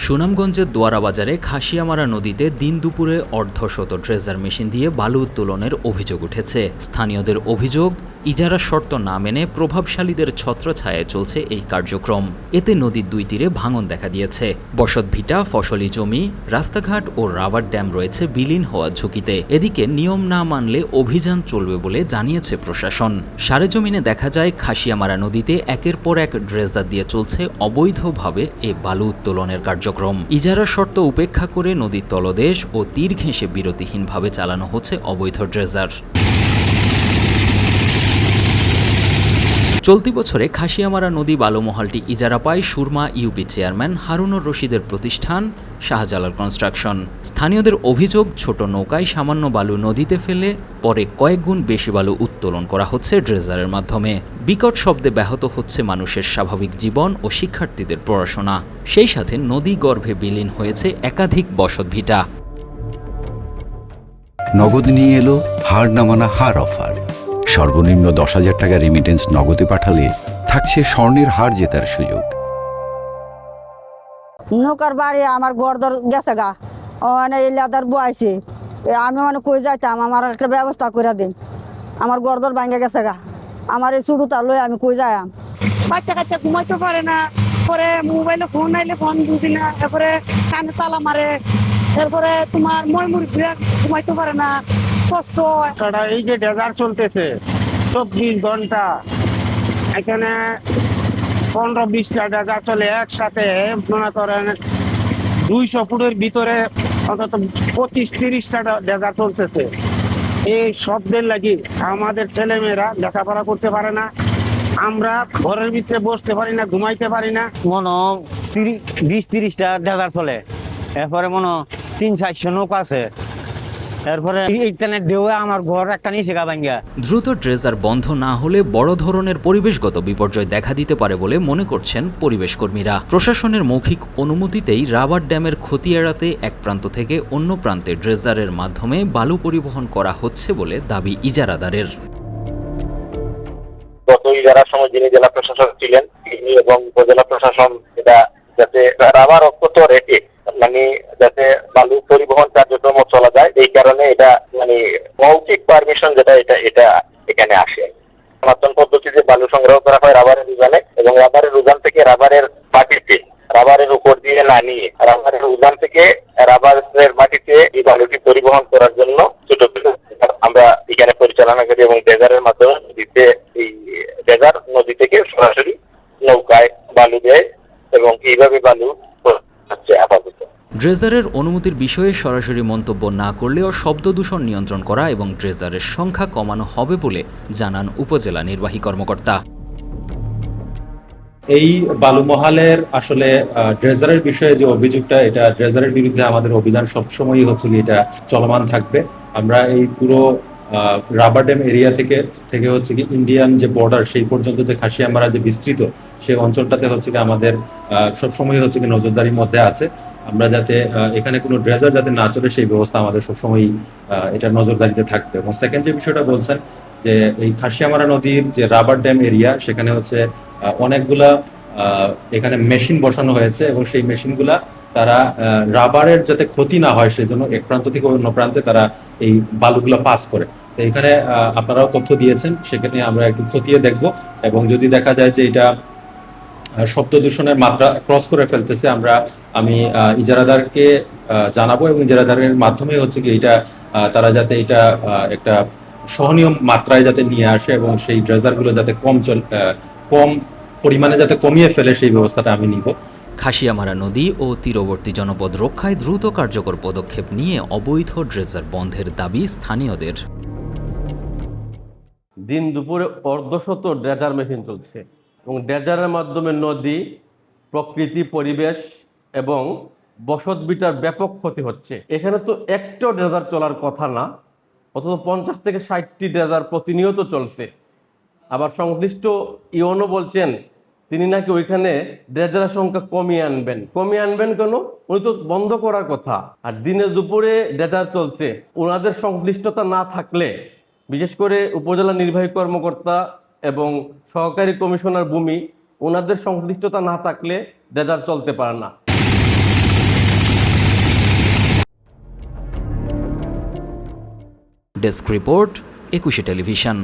সুনামগঞ্জের দোয়ারাবাজারে খাসিয়ামারা নদীতে দিন দুপুরে অর্ধশত ড্রেজার মেশিন দিয়ে বালু উত্তোলনের অভিযোগ উঠেছে। স্থানীয়দের অভিযোগ, ইজারা শর্ত না মেনে প্রভাবশালীদের ছত্রছায়ায় চলছে এই কার্যক্রম। এতে নদীর দুই তীরে ভাঙন দেখা দিয়েছে। বসতভিটা, ফসলি জমি, রাস্তাঘাট ও রাবার ড্যাম রয়েছে বিলীন হওয়ার ঝুঁকিতে। এদিকে নিয়ম না মানলে অভিযান চলবে বলে জানিয়েছে প্রশাসন। সরেজমিনে দেখা যায় খাসিয়ামারা নদীতে একের পর এক ড্রেজার দিয়ে চলছে অবৈধভাবে এ বালু উত্তোলনের কার্যক্রম। ইজারা শর্ত উপেক্ষা করে নদীর তলদেশ ও তীর ঘেঁষে বিরতিহীনভাবে চালানো হচ্ছে অবৈধ ড্রেজার। চলতি বছরে খাসিয়ামারা নদী বালুমহালটি ইজারা পায় সুরমা ইউপি চেয়ারম্যান হারুনুর রশিদের প্রতিষ্ঠান শাহজালাল কনস্ট্রাকশন। স্থানীয়দের অভিযোগ, ছোট নৌকায় সামান্য বালু নদীতে ফেলে পরে কয়েক গুণ বেশি বালু উত্তোলন করা হচ্ছে ড্রেজারের মাধ্যমে। বিকট শব্দে ব্যাহত হচ্ছে মানুষের স্বাভাবিক জীবন ও শিক্ষার্থীদের পড়াশোনা। সেই সাথে নদী গর্ভে বিলীন হয়েছে একাধিক বসতভিটা। নগদ নিয়ে এলো হার না মানা হার অফার। সর্বনিম্ন 10,000 টাকা রেমিটেন্স নগদে পাঠালে থাকছে স্বর্ণের হার জেতার সুযোগ। নৌকার বাড়ি আমার গড়দর গেছে গা, ওখানে এই লেদার বয়াইছে, আমি মানে কই যাইতাম, আমার একটা ব্যবস্থা করে দিন। আমার গড়দর ভাঙ্গে গেছে গা, আমার এই চুড়ুটা লই আমি কই যাইম। বাচ্চা কাচ্চা ঘুমাইতে পারে না, পরে মোবাইলে ফোন আইলে ফোন বুঝি না, এরপরে কানে তালা মারে, এরপরে তোমার ময়মুর ঘুমাইতে পারে না, কষ্ট। এই যে ডেজার্ট চলতেছে 24 ঘন্টা, এখানে 15-20টা ডেজার্ট চলে একসাথে। মনে করেন 200 ফুটের ভিতরে অন্তত 25-30টা ডেজার্ট চলতেছে। এই শব্দের লাগি আমাদের ছেলেমেয়েরা লেখাপড়া করতে পারে না, আমরা ঘরের ভিতরে বসতে পারি না, ঘুমাইতে পারি না। মনে 20-30টা ডেজার্ট চলে, এরপরে মনে 300-400 নৌকা আছে। এরপরে এইখানে ঢেউয়ে আমার ঘর একটা নিচে গা ভাঙ্গা। দ্রুত ড্রেজার বন্ধ না হলে বড় ধরনের পরিবেশগত বিপর্যয় দেখা দিতে পারে বলে মনে করছেন পরিবেশ কর্মীরা। প্রশাসনের মৌখিক অনুমতিতেই রাবার ড্যামের ক্ষতি এড়াতে এক প্রান্ত থেকে অন্য প্রান্তে ড্রেজারের মাধ্যমে বালু পরিবহন করা হচ্ছে বলে দাবি ইজারাদারের। গত ইজারার সময় যিনি জেলা প্রশাসক ছিলেন তিনি এবং উপজেলা প্রশাসন এটা যাতে রাবার অক্ষত রেখে মানে যাতে বালু পরিবহন কার্যক্রম চলা যায়, এই কারণে এটা মানে মৌখিক পারমিশন যেটা এটা এখানে আসে। সনাতন পদ্ধতিতে বালু সংগ্রহ করা হয় রাবারের উজানে, এবং রাবারের উজান থেকে রাবারের মাটিতে, রাবারের উপর দিয়ে না নিয়ে রাবারের উজান থেকে রাবারের মাটিতে এই বালুটি পরিবহন করার জন্য ছোট ছোট আমরা এখানে পরিচালনা করি, এবং ডেজারের মাধ্যমে নদীতে এই ডেজার নদী থেকে সরাসরি নৌকায় বালু দেয়, এবং এইভাবে বালু হচ্ছে আপাতত। ড্রেজারের অনুমতির বিষয়ে সরাসরি মন্তব্য না করলেও শব্দ দূষণ নিয়ন্ত্রণ করা এবং ড্রেজারের সংখ্যা কমানো হবে বলে জানান উপজেলা নির্বাহী কর্মকর্তা। এই বালুমহালের আসলে ড্রেজারের বিষয়ে যে অভিযোগটা, এটা ড্রেজারের বিরুদ্ধে আমাদের অভিযান সবসময়ই হচ্ছে কি এটা চলমান থাকবে। আমরা এই পুরো রাবার ড্যাম এরিয়া থেকে হচ্ছে কি ইন্ডিয়ান যে বর্ডার সেই পর্যন্ত যে খাসিয়ামারা যে বিস্তৃত সেই অঞ্চলটাতে হচ্ছে কি আমাদের সবসময় হচ্ছে কি নজরদারির মধ্যে আছে। আমরা যাতে এখানে কোনো ড্রেজার যাতে না চলে সেই ব্যবস্থা আমাদের সবসময় এটা নজরদারিতে থাকবে। এবং সেকেন্ড যে বিষয়টা বলছেন যে এই খাসিয়ামারা নদীর যে রাবার ড্যাম এরিয়া, সেখানে হচ্ছে অনেকগুলা এখানে মেশিন বসানো হয়েছে, এবং সেই মেশিনগুলা তারা রাবারের যাতে ক্ষতি না হয় সেজন্য এক প্রান্ত থেকে অন্য প্রান্তে তারা এই বালুগুলা পাস করে। তো এখানে আপনারাও তথ্য দিয়েছেন, সেখানে আমরা একটু খতিয়ে দেখব, এবং যদি দেখা যায় যে এটা শব্দ দূষণের মাত্রা ক্রস করে ফেলতেছে, আমি ইজারাদারকে জানাবো, এবং ইজারাদারের মাধ্যমে হচ্ছে কি এটা তারা যাতে এটা একটা সহনীয় মাত্রায় যাতে নিয়ে আসে, এবং সেই ড্রেজারগুলো যাতে কম পরিমাণে যাতে কমিয়ে ফেলে সেই ব্যবস্থাটা আমি নিব। খাসিয়ামারা নদী ও তীরবর্তী জনপদ রক্ষায় দ্রুত কার্যকর পদক্ষেপ নিয়ে অবৈধ ড্রেজার বন্ধের দাবি স্থানীয়দের। দিন দুপুরে অর্ধশত ড্রেজার মেশিন চলছে, এবং ড্রেজারের মাধ্যমে নদী, প্রকৃতি, পরিবেশ এবং বসতভিটার ব্যাপক ক্ষতি হচ্ছে। এখানে তো একটা ড্রেজার চলার কথা না, অথচ 50 থেকে 60টি ড্রেজার প্রতিনিয়ত চলছে। আবার সংশ্লিষ্ট ইওনো বলছেন তিনি নাকি ওইখানে ড্রেজারের সংখ্যা কমিয়ে আনবেন কেন? উনি তো বন্ধ করার কথা। আর দিনে দুপুরে ড্রেজার চলছে, ওনাদের সংশ্লিষ্টতা না থাকলে, বিশেষ করে উপজেলা নির্বাহী কর্মকর্তা এবং সহকারী কমিশনার ভূমি, ওনাদের সংশ্লিষ্টতা না থাকলে ড্রেজার চলতে পারে না। Desk report, 21 television.